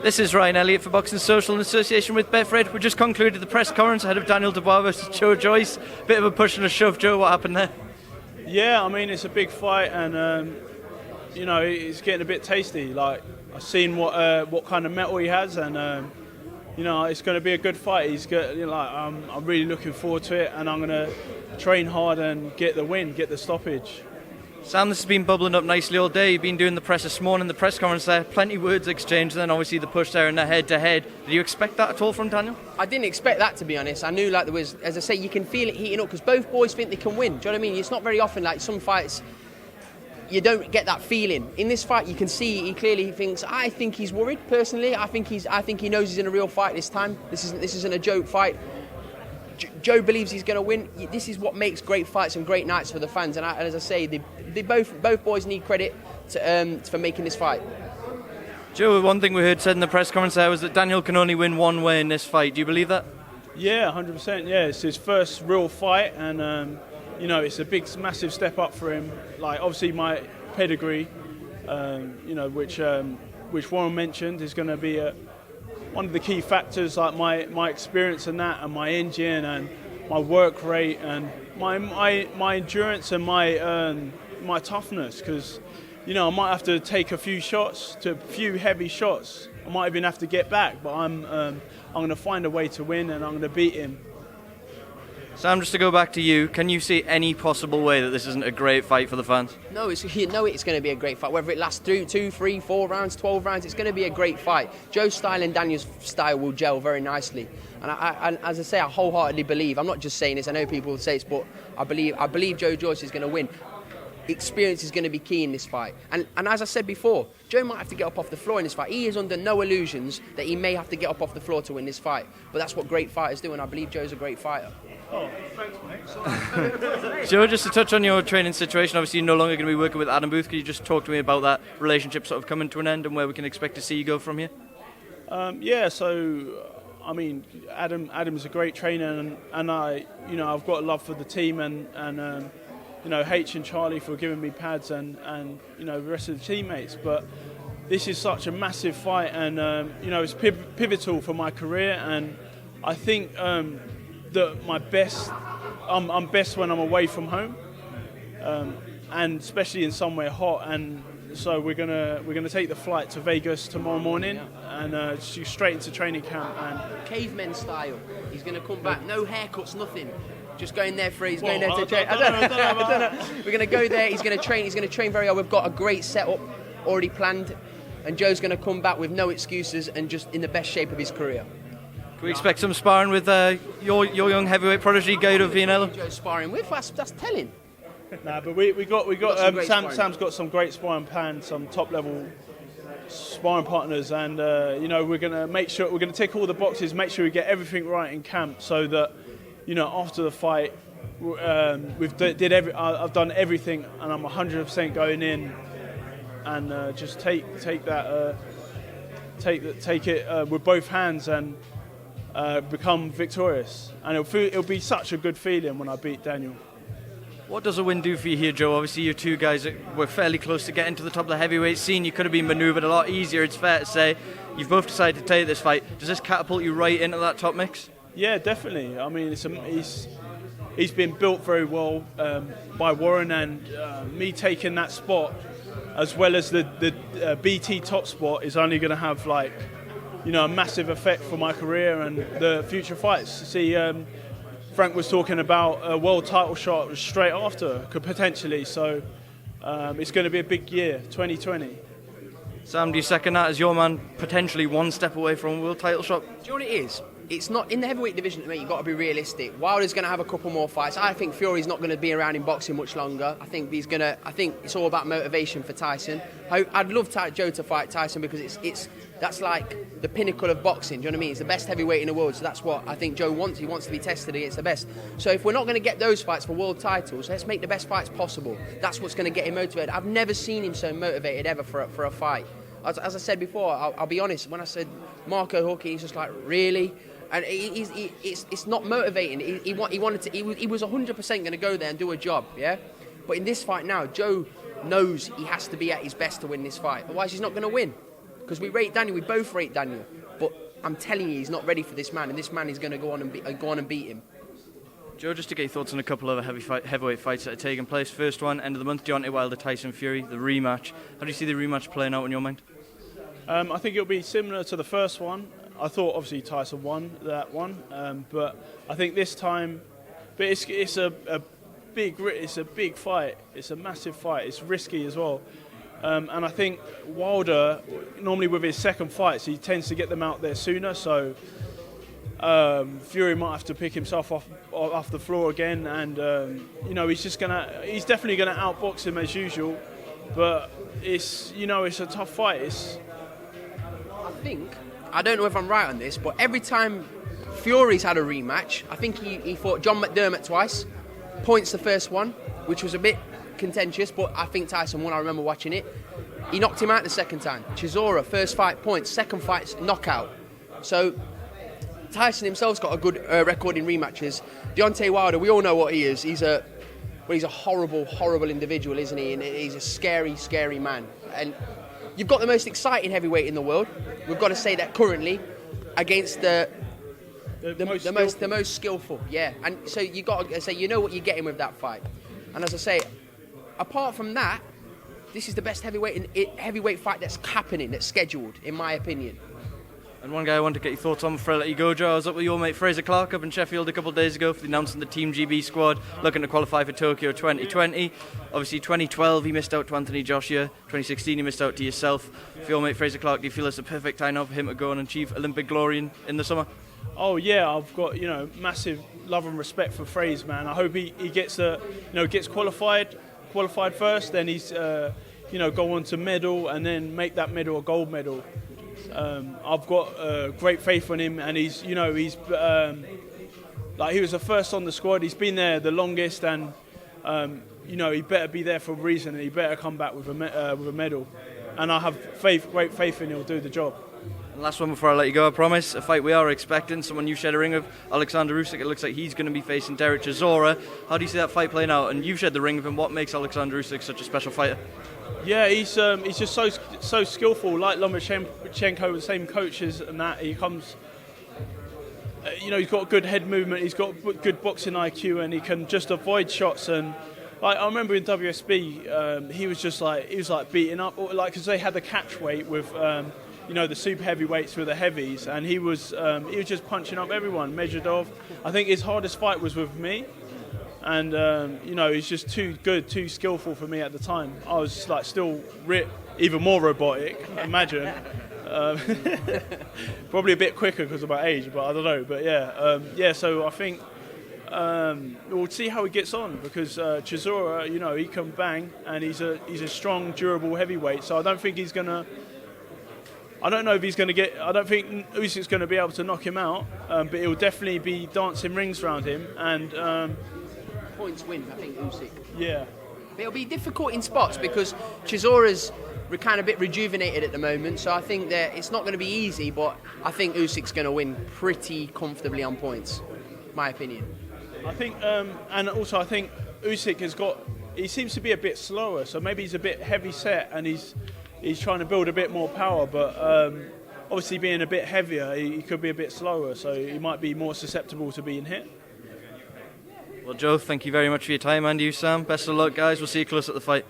This is Ryan Elliott for Boxing Social in association with Betfred. We just concluded the press conference ahead of Daniel Dubois versus Joyce. Bit of a push and a shove, Joe. What happened there? Yeah, I mean, it's a big fight, and it's getting a bit tasty. Like, I've seen what kind of metal he has, and it's going to be a good fight. He's good. I'm really looking forward to it, and I'm going to train hard and get the win, get the stoppage. Sam, this has been bubbling up nicely all day. You've been doing the press this morning, the press conference there, plenty of words exchanged, and then obviously the push there and the head-to-head. Did you expect that at all from Daniel? I didn't expect that, to be honest. I knew there was, as I say, you can feel it heating up because both boys think they can win. Do you know what I mean? It's not very often, like some fights, you don't get that feeling. In this fight, you can see he clearly thinks. I think he's worried personally. I think he knows he's in a real fight this time. This isn't a joke fight. Joe believes he's going to win. This is what makes great fights and great nights for the fans. And as I say, they both boys need credit for making this fight. Joe, one thing we heard said in the press conference there was that Daniel can only win one way in this fight. Do you believe that? Yeah, 100%. Yeah, it's his first real fight, and it's a big, massive step up for him. Like, obviously, my pedigree, which Warren mentioned, is going to be one of the key factors, like my experience in that, and my engine, and my work rate, and my endurance, and my toughness. Because I might have to take a few heavy shots. I might even have to get back, but I'm going to find a way to win, and I'm going to beat him. Sam, just to go back to you, can you see any possible way that this isn't a great fight for the fans? No, it's going to be a great fight. Whether it lasts 2, 3, 4 rounds, 12 rounds, it's going to be a great fight. Joe's style and Daniel's style will gel very nicely. And as I say, I wholeheartedly believe, I'm not just saying this, I know people will say this, but I believe Joyce is going to win. Experience is going to be key in this fight. And as I said before, Joe might have to get up off the floor in this fight. He is under no illusions that he may have to get up off the floor to win this fight. But that's what great fighters do, and I believe Joe's a great fighter. Oh, thanks, mate. Joe, just to touch on your training situation, obviously you're no longer going to be working with Adam Booth. Could you just talk to me about that relationship sort of coming to an end and where we can expect to see you go from here? Adam's a great trainer, and I've got a love for the team, and H and Charlie for giving me pads, and the rest of the teammates. But this is such a massive fight, and it's pivotal for my career, and I think that I'm best when I'm away from home, and especially in somewhere hot. And so we're gonna take the flight to Vegas tomorrow morning, and straight into training camp. And caveman style, he's gonna come back, no haircuts, nothing. Just going there for he's going there to train. I don't know. We're going to go there. He's going to train. He's going to train very hard. We've got a great setup already planned, and Joe's going to come back with no excuses and just in the best shape of his career. Can we expect some sparring with your young heavyweight prodigy, Guido Vianello? Joe's sparring with? That's telling. Nah, but we got Sam's got some great sparring plans, some top level sparring partners, and we're going to make sure we're going to tick all the boxes, make sure we get everything right in camp, so that after the fight, I've done everything, and I'm 100% going in, and just take it with both hands, and become victorious. And it'll be such a good feeling when I beat Daniel. What does a win do for you here, Joe? Obviously, you two guys were fairly close to getting to the top of the heavyweight scene. You could have been manoeuvred a lot easier, it's fair to say. You've both decided to take this fight. Does this catapult you right into that top mix? Yeah, definitely. I mean, he's been built very well by Warren, and me taking that spot, as well as the BT top spot, is only going to have a massive effect for my career and the future fights. See, Frank was talking about a world title shot straight after, could potentially. So it's going to be a big year, 2020. Sam, do you second that as your man potentially one step away from a world title shot? Do you know what it is? It's not in the heavyweight division, mate. You've got to be realistic. Wilder's going to have a couple more fights. I think Fury's not going to be around in boxing much longer. I think it's all about motivation for Tyson. I'd love Joe to fight Tyson, because that's like the pinnacle of boxing. Do you know what I mean? He's the best heavyweight in the world, so that's what I think Joe wants. He wants to be tested against the best. So if we're not going to get those fights for world titles, let's make the best fights possible. That's what's going to get him motivated. I've never seen him so motivated ever for a fight. As I said before, I'll be honest. When I said Marco Huck, he's just like, really? And it's not motivating. He was 100% going to go there and do a job, yeah? But in this fight now, Joe knows he has to be at his best to win this fight. Otherwise, he's not going to win. because we rate Daniel, we both rate Daniel, but I'm telling you, he's not ready for this man, and this man is going to go on and beat him. Joe, just to get your thoughts on a couple of heavyweight fights that are taking place. First one, end of the month, Deontay Wilder, Tyson Fury, the rematch. How do you see the rematch playing out in your mind? I think it'll be similar to the first one. I thought obviously Tyson won that one, but I think this time, but it's a big fight. It's a massive fight. It's risky as well, and I think Wilder normally with his second fights he tends to get them out there sooner. So Fury might have to pick himself off the floor again, and he's definitely gonna outbox him as usual. But it's a tough fight. I don't know if I'm right on this, but every time Fury's had a rematch, I think he fought John McDermott twice, points the first one, which was a bit contentious, but I think Tyson won. I remember watching it. He knocked him out the second time. Chisora, first fight, points, second fight's knockout. So Tyson himself's got a good record in rematches. Deontay Wilder, we all know what he is. He's a horrible, horrible individual, isn't he? And he's a scary, scary man. And you've got the most exciting heavyweight in the world. We've got to say that currently against the most skillful. Yeah. And so you got to say you know what you're getting with that fight. And as I say, apart from that, this is the best heavyweight fight that's happening, that's scheduled, in my opinion. And one guy I want to get your thoughts on before I let you go, Joe. I was up with your mate Fraser Clark up in Sheffield a couple of days ago for announcing the Team GB squad looking to qualify for Tokyo 2020. Obviously 2012 he missed out to Anthony Joshua, 2016 he missed out to yourself. For your mate Fraser Clark, do you feel it's a perfect time now for him to go and achieve Olympic glory in the summer? Oh yeah, I've got massive love and respect for Fraser, man. I hope he gets gets qualified first, then he's go on to medal and then make that medal a gold medal. I've got great faith in him, and he's he was the first on the squad. He's been there the longest, and he better be there for a reason, and he better come back with a medal. And I have great faith in he'll do the job. And last one before I let you go, I promise, a fight we are expecting, someone you shared a ring with, Alexander Usyk. It looks like he's going to be facing Usyk-Chisora. How do you see that fight playing out? And you've shared the ring with him. What makes Alexander Usyk such a special fighter? Yeah, he's just so skillful. Like Lomachenko, the same coaches, and that he comes. He's got good head movement. He's got good boxing IQ, and he can just avoid shots. And I remember in WSB, he was beating up, because they had the catch weight with the super heavyweights with the heavies, and he was just punching up everyone. Medvedev. I think his hardest fight was with me. And, he's just too good, too skillful for me at the time. I was still even more robotic, imagine. Probably a bit quicker because of my age, but I don't know. But so I think we'll see how he gets on, because Chisora, he can bang, and he's a strong, durable heavyweight. So I don't think he's going to... I don't think Usyk's going to be able to knock him out, but he'll definitely be dancing rings around him. And... points win, I think, Usyk. Yeah. It'll be difficult in spots because Chisora's kind of a bit rejuvenated at the moment, so I think that it's not going to be easy, but I think Usyk's going to win pretty comfortably on points, my opinion. I think, and also I think Usyk he seems to be a bit slower, so maybe he's a bit heavy set and he's trying to build a bit more power, but obviously being a bit heavier, he could be a bit slower, so he might be more susceptible to being hit. Well, Joe, thank you very much for your time, and you, Sam. Best of luck, guys. We'll see you close at the fight.